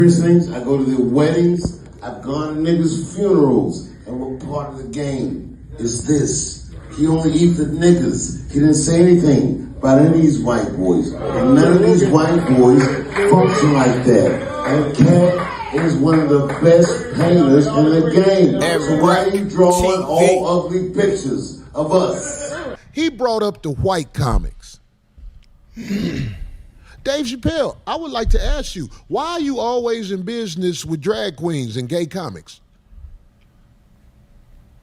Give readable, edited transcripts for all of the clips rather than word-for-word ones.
Christenings, I go to their weddings, I've gone to niggas' funerals, and what part of the game is this? He only eat the niggas. He didn't say anything about any of these white boys. And none of these white boys function like that. And Katt is one of the best painters in the game. So why are you drawing all ugly pictures of us? He brought up the white comics. Dave Chappelle, I would like to ask you, why are you always in business with drag queens and gay comics?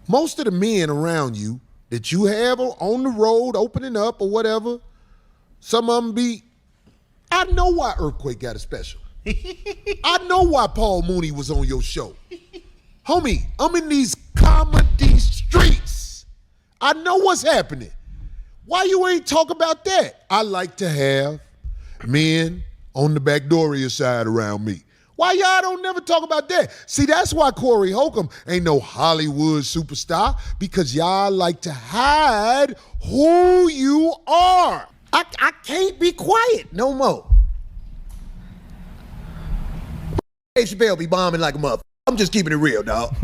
Most of the men around you that you have on the road opening up or whatever, some of them be, I know why Earthquake got a special. I know why Paul Mooney was on your show. Homie, I'm in these comedy streets. I know what's happening. Why you ain't talk about that? I like to have men on the Backdoria side around me. Why y'all don't never talk about that? See, that's why Corey Holcomb ain't no Hollywood superstar, because y'all like to hide who you are. I can't be quiet no more. Dave Chappelle be bombing like a mother. I'm just keeping it real, dog.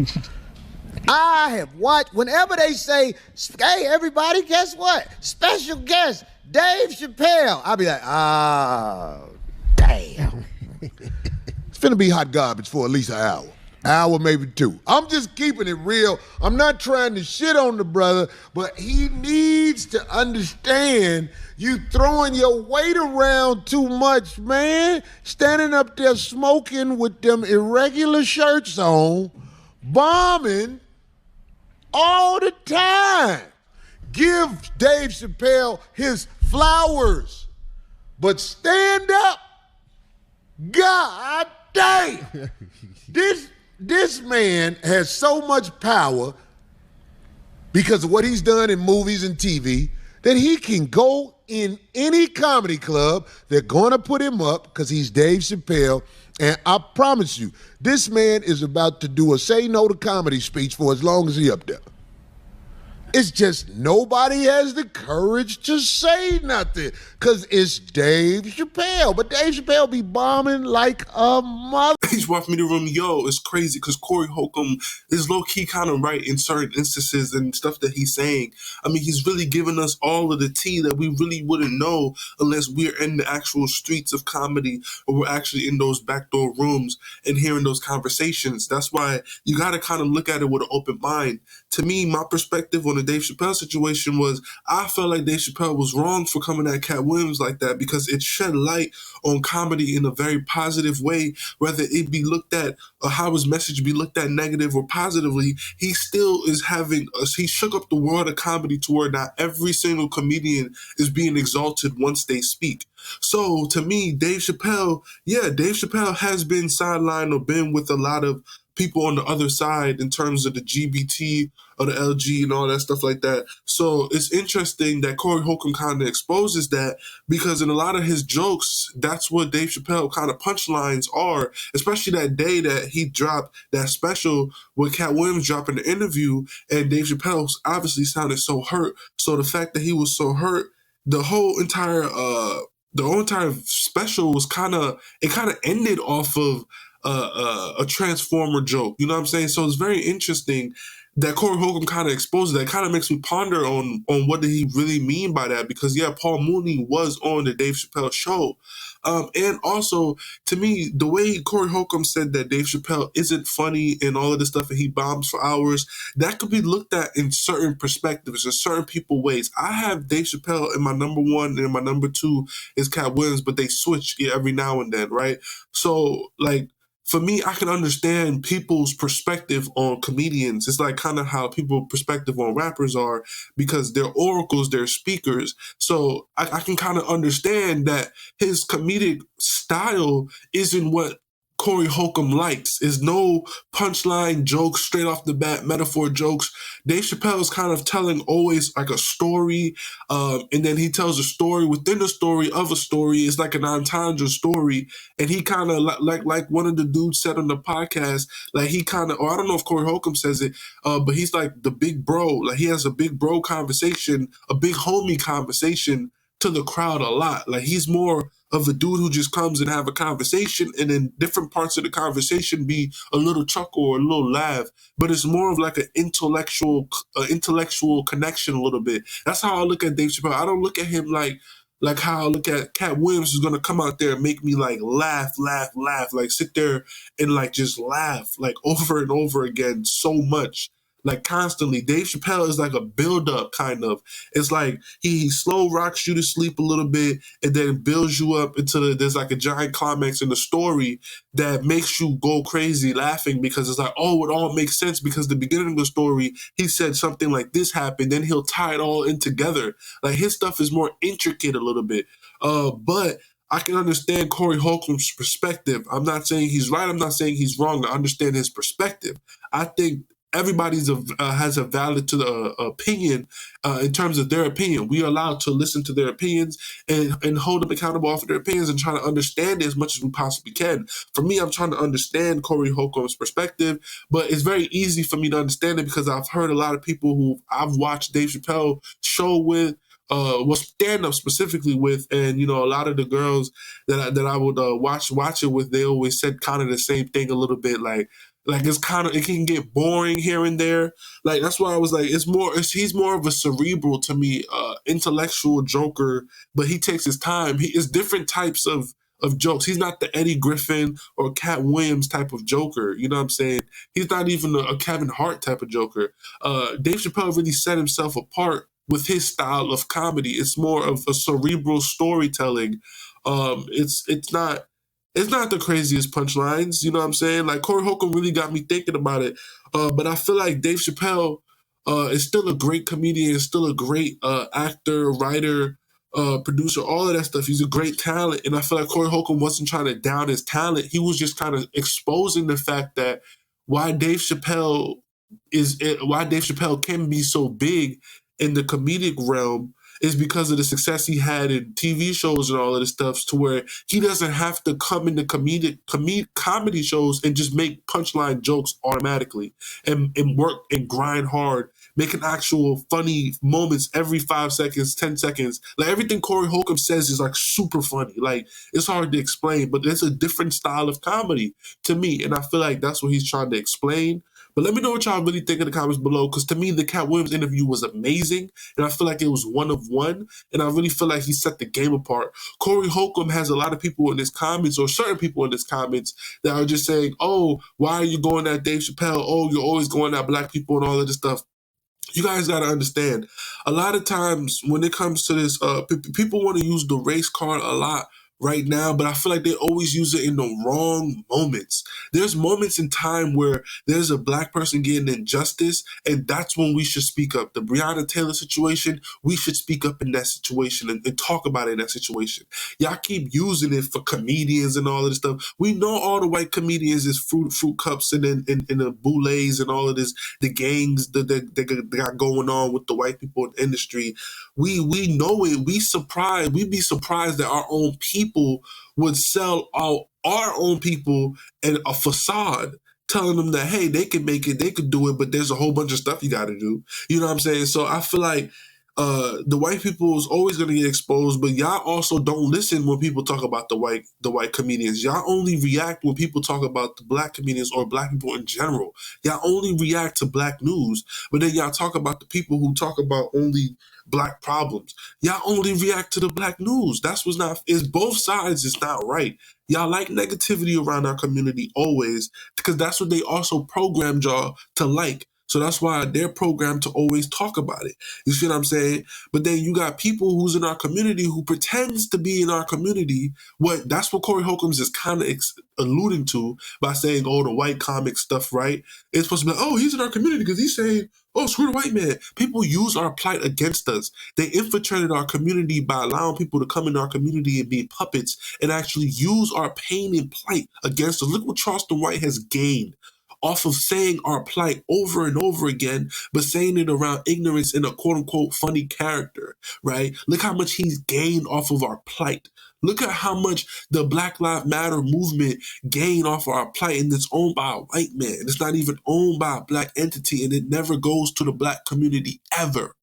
I have watched, whenever they say, hey, everybody, guess what? Special guest, Dave Chappelle. I'll be like, oh, damn. It's finna be hot garbage for at least an hour. Hour, maybe two. I'm just keeping it real. I'm not trying to shit on the brother, but he needs to understand you throwing your weight around too much, man. Standing up there smoking with them irregular shirts on, bombing all the time. Give Dave Chappelle his flowers, but stand up. God damn. This man has so much power because of what he's done in movies and TV that he can go in any comedy club. They're gonna put him up because he's Dave Chappelle. And I promise you, this man is about to do a say no to comedy speech for as long as he up there. It's just nobody has the courage to say nothing because it's Dave Chappelle. But Dave Chappelle be bombing like a mother. Alphamediaroom, yo, it's crazy because Corey Holcomb is low-key kind of right in certain instances and stuff that he's saying. I mean, he's really giving us all of the tea that we really wouldn't know unless we're in the actual streets of comedy or we're actually in those backdoor rooms and hearing those conversations. That's why you got to kind of look at it with an open mind. To me, my perspective on the Dave Chappelle situation was I felt like Dave Chappelle was wrong for coming at Katt Williams like that because it shed light on comedy in a very positive way, whether it be looked at or how his message be looked at negative or positively. He still is having us. He shook up the world of comedy to where now every single comedian is being exalted once they speak. So to me, Dave Chappelle has been sidelined or been with a lot of people on the other side in terms of the GBT or the LG and all that stuff like that. So it's interesting that Corey Holcomb kind of exposes that because in a lot of his jokes, that's what Dave Chappelle kind of punchlines are, especially that day that he dropped that special with Katt Williams dropping the interview and Dave Chappelle obviously sounded so hurt. So the fact that he was so hurt, the whole entire special was kind of ended off of a Transformer joke. You know what I'm saying? So it's very interesting that Corey Holcomb kind of exposes that. It kind of makes me ponder on what did he really mean by that? Because yeah, Paul Mooney was on the Dave Chappelle show. And also, to me, the way Corey Holcomb said that Dave Chappelle isn't funny and all of this stuff and he bombs for hours, that could be looked at in certain perspectives, in certain people ways. I have Dave Chappelle in my number one and my number two is Katt Williams, but they switch every now and then, right? So, like, for me, I can understand people's perspective on comedians. It's like kind of how people's perspective on rappers are because they're oracles, they're speakers. So I can kind of understand that his comedic style isn't what Corey Holcomb likes. Is no punchline jokes, straight off the bat, metaphor jokes. Dave Chappelle is kind of telling always like a story, and then he tells a story within a story of a story. It's like an entendre story, and he kind of like one of the dudes said on the podcast, like he kind of, or I don't know if Corey Holcomb says it, but he's like the big bro. Like he has a big bro conversation, a big homie conversation to the crowd a lot. Like he's more of a dude who just comes and have a conversation, and then different parts of the conversation be a little chuckle or a little laugh, but it's more of like an intellectual connection a little bit. That's how I look at Dave Chappelle. I don't look at him like how I look at Katt Williams, is gonna come out there and make me like laugh, like sit there and like just laugh like over and over again so much, like constantly. Dave Chappelle is like a build up kind of. It's like he slow rocks you to sleep a little bit and then builds you up into there's like a giant climax in the story that makes you go crazy laughing, because it's like, oh, it all makes sense because the beginning of the story, he said something like this happened, then he'll tie it all in together. Like his stuff is more intricate a little bit. But I can understand Corey Holcomb's perspective. I'm not saying he's right. I'm not saying he's wrong. I understand his perspective. I think everybody's has a valid opinion in terms of their opinion. We are allowed to listen to their opinions and hold them accountable for their opinions and try to understand it as much as we possibly can. For me, I'm trying to understand Corey Holcomb's perspective, but it's very easy for me to understand it because I've heard a lot of people who I've watched Dave Chappelle show with, stand up specifically with, and a lot of the girls that I would watch it with, they always said kind of the same thing a little bit, like it's kind of, it can get boring here and there. Like that's why I was like, he's more of a cerebral to me, intellectual joker, but he takes his time. He is different types of jokes. He's not the Eddie Griffin or Katt Williams type of joker. You know what I'm saying? He's not even a Kevin Hart type of joker. Dave Chappelle really set himself apart with his style of comedy. It's more of a cerebral storytelling. It's not the craziest punchlines, you know what I'm saying? Like Corey Holcomb really got me thinking about it. But I feel like Dave Chappelle is still a great comedian, still a great actor, writer, producer, all of that stuff. He's a great talent. And I feel like Corey Holcomb wasn't trying to down his talent. He was just kind of exposing the fact that why Dave Chappelle can be so big in the comedic realm is because of the success he had in TV shows and all of this stuff, to where he doesn't have to come into comedy shows and just make punchline jokes automatically and work and grind hard, making actual funny moments every 5 seconds, 10 seconds. Like everything Corey Holcomb says is like super funny. Like it's hard to explain, but it's a different style of comedy to me. And I feel like that's what he's trying to explain. But let me know what y'all really think in the comments below, because to me, the Katt Williams interview was amazing, and I feel like it was one of one, and I really feel like he set the game apart. Corey Holcomb has a lot of people in his comments, or certain people in his comments, that are just saying, oh, why are you going at Dave Chappelle? Oh, you're always going at black people and all of this stuff. You guys got to understand, a lot of times when it comes to this, people want to use the race card a lot right now, but I feel like they always use it in the wrong moments. There's moments in time where there's a black person getting injustice, and that's when we should speak up. The Breonna Taylor situation, we should speak up in that situation and talk about it in that situation. Y'all keep using it for comedians and all of this stuff. We know all the white comedians is fruit cups and the boulets and all of this, the gangs that they got going on with the white people in the industry. We know it. We'd be surprised that our own people would sell our own people and a facade, telling them that, hey, they can make it, they could do it, but there's a whole bunch of stuff you got to do. You know what I'm saying? So I feel like the white people is always going to get exposed, but y'all also don't listen when people talk about the white comedians. Y'all only react when people talk about the black comedians or black people in general. Y'all only react to black news, but then y'all talk about the people who talk about only black problems. Y'all only react to the black news. That's what's not, is both sides is not right. Y'all like negativity around our community always, because that's what they also programmed y'all to like. So that's why they're programmed to always talk about it. You see what I'm saying? But then you got people who's in our community who pretends to be in our community. That's what Corey Holcombs is kind of alluding to by saying, oh, the white comic stuff, right? It's supposed to be like, oh, he's in our community because he's saying, oh, screw the white man. People use our plight against us. They infiltrated our community by allowing people to come in our community and be puppets and actually use our pain and plight against us. Look what Charleston White has gained off of saying our plight over and over again, but saying it around ignorance in a quote-unquote funny character, right? Look how much he's gained off of our plight. Look at how much the Black Lives Matter movement gained off of our plight, and it's owned by a white man. It's not even owned by a black entity, and it never goes to the black community ever.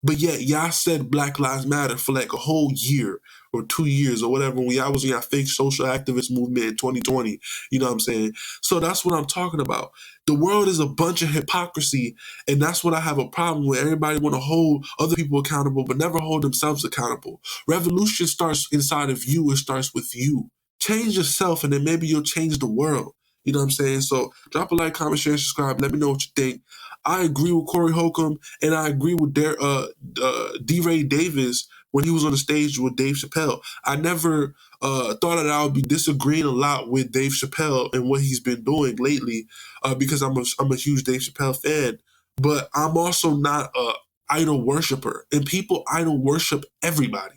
But yet, y'all said Black Lives Matter for like a whole year or 2 years or whatever when y'all was in y'all fake social activist movement in 2020. You know what I'm saying? So that's what I'm talking about. The world is a bunch of hypocrisy, and that's what I have a problem with. Everybody want to hold other people accountable, but never hold themselves accountable. Revolution starts inside of you. It starts with you. Change yourself, and then maybe you'll change the world. You know what I'm saying? So drop a like, comment, share, subscribe. Let me know what you think. I agree with Corey Holcomb, and I agree with D. Davis when he was on the stage with Dave Chappelle. I never thought that I would be disagreeing a lot with Dave Chappelle and what he's been doing lately, because I'm a huge Dave Chappelle fan. But I'm also not a idol worshiper, and people idol worship everybody.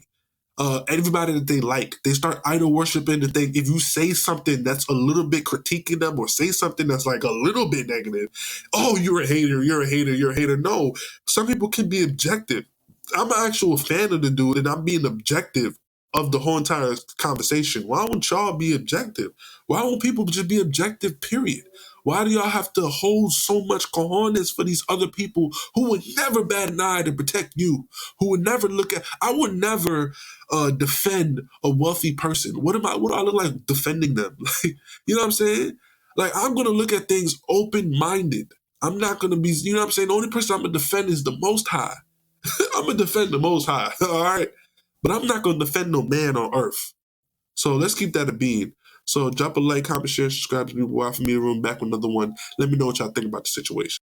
Everybody that they like, they start idol worshiping the thing. If you say something that's a little bit critiquing them or say something that's like a little bit negative, oh, you're a hater, you're a hater, you're a hater. No, some people can be objective. I'm an actual fan of the dude, and I'm being objective of the whole entire conversation. Why won't y'all be objective? Why won't people just be objective, period? Why do y'all have to hold so much cojones for these other people who would never bat an eye to protect you, who would never look at, I would never defend a wealthy person. What do I look like defending them? Like, you know what I'm saying? Like, I'm going to look at things open-minded. I'm not going to be, you know what I'm saying? The only person I'm going to defend is the Most High. I'm going to defend the Most High, all right? But I'm not going to defend no man on earth. So let's keep that a being. So drop a like, comment, share, subscribe to Alphamediaroom. Back with another one. Let me know what y'all think about the situation.